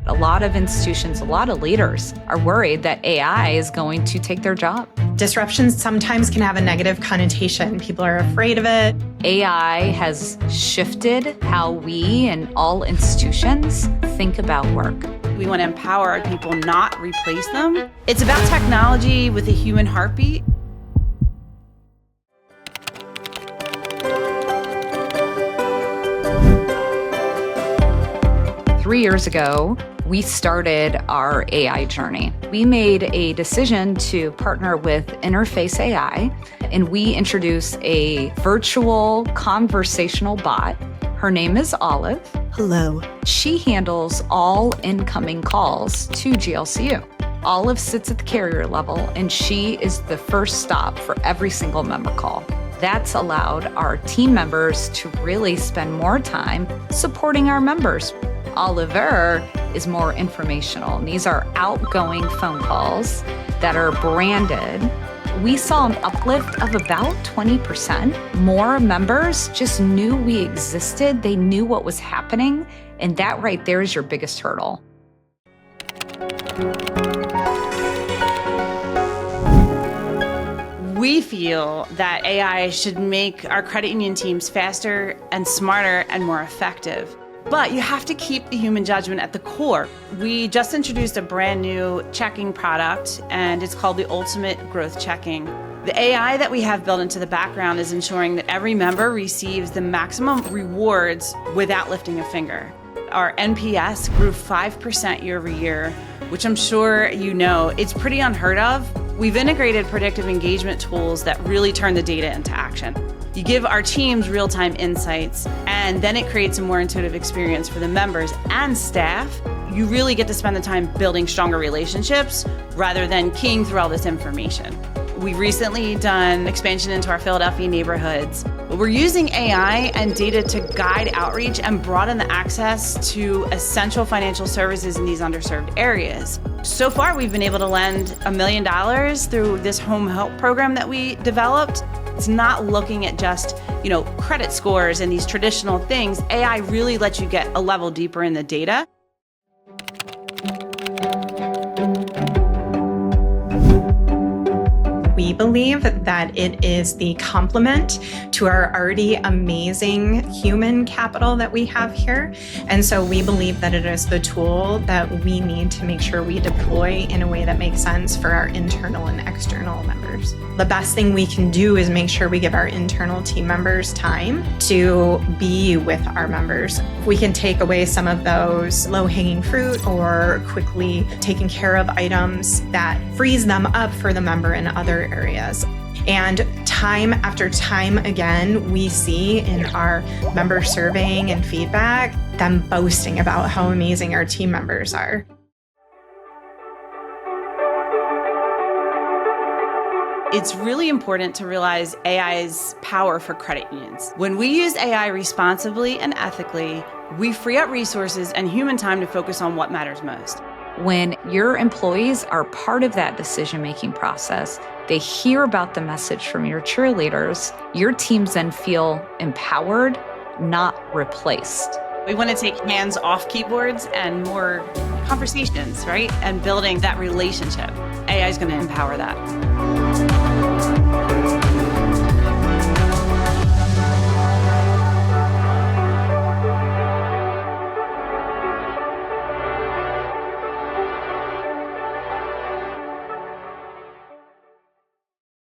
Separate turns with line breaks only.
A lot of institutions, a lot of leaders are worried that AI is going to take their job.
Disruptions sometimes can have a negative connotation. People are afraid of it.
AI has shifted how we and all institutions think about work.
We want to empower our people, not replace them. It's about technology with a human heartbeat.
Three years ago, we started our AI journey. We made a decision to partner with Interface AI, and we introduced a virtual conversational bot. Her name is Olive.
Hello.
She handles all incoming calls to GLCU. Olive sits at the carrier level, and she is the first stop for every single member call. That's allowed our team members to really spend more time supporting our members. Oliver is more informational, and these are outgoing phone calls that are branded. We saw an uplift of about 20%. More members just knew we existed. They knew what was happening, and that right there is your biggest hurdle.
We feel that AI should make our credit union teams faster and smarter and more effective. But you have to keep the human judgment at the core. We just introduced a brand new checking product, and it's called the Ultimate Growth Checking. The AI that we have built into the background is ensuring that every member receives the maximum rewards without lifting a finger. Our NPS grew 5% year over year, which I'm sure you know, it's pretty unheard of. We've integrated predictive engagement tools that really turn the data into action. You give our teams real-time insights, and then it creates a more intuitive experience for the members and staff. You really get to spend the time building stronger relationships rather than keying through all this information. We've recently done expansion into our Philadelphia neighborhoods. We're using AI and data to guide outreach and broaden the access to essential financial services in these underserved areas. So far, we've been able to lend $1 million through this home help program that we developed. It's not looking at just, credit scores and these traditional things. AI really lets you get a level deeper in the data.
We believe that it is the complement to our already amazing human capital that we have here. And so we believe that it is the tool that we need to make sure we deploy in a way that makes sense for our internal and external members. The best thing we can do is make sure we give our internal team members time to be with our members. We can take away some of those low-hanging fruit or quickly taken care of items that frees them up for the member in other areas. And time after time again, we see in our member surveying and feedback, them boasting about how amazing our team members are.
It's really important to realize AI's power for credit unions. When we use AI responsibly and ethically, we free up resources and human time to focus on what matters most.
When your employees are part of that decision-making process, they hear about the message from your cheerleaders, your teams then feel empowered, not replaced.
We want to take hands off keyboards and more conversations, right? And building that relationship. AI is going to empower that.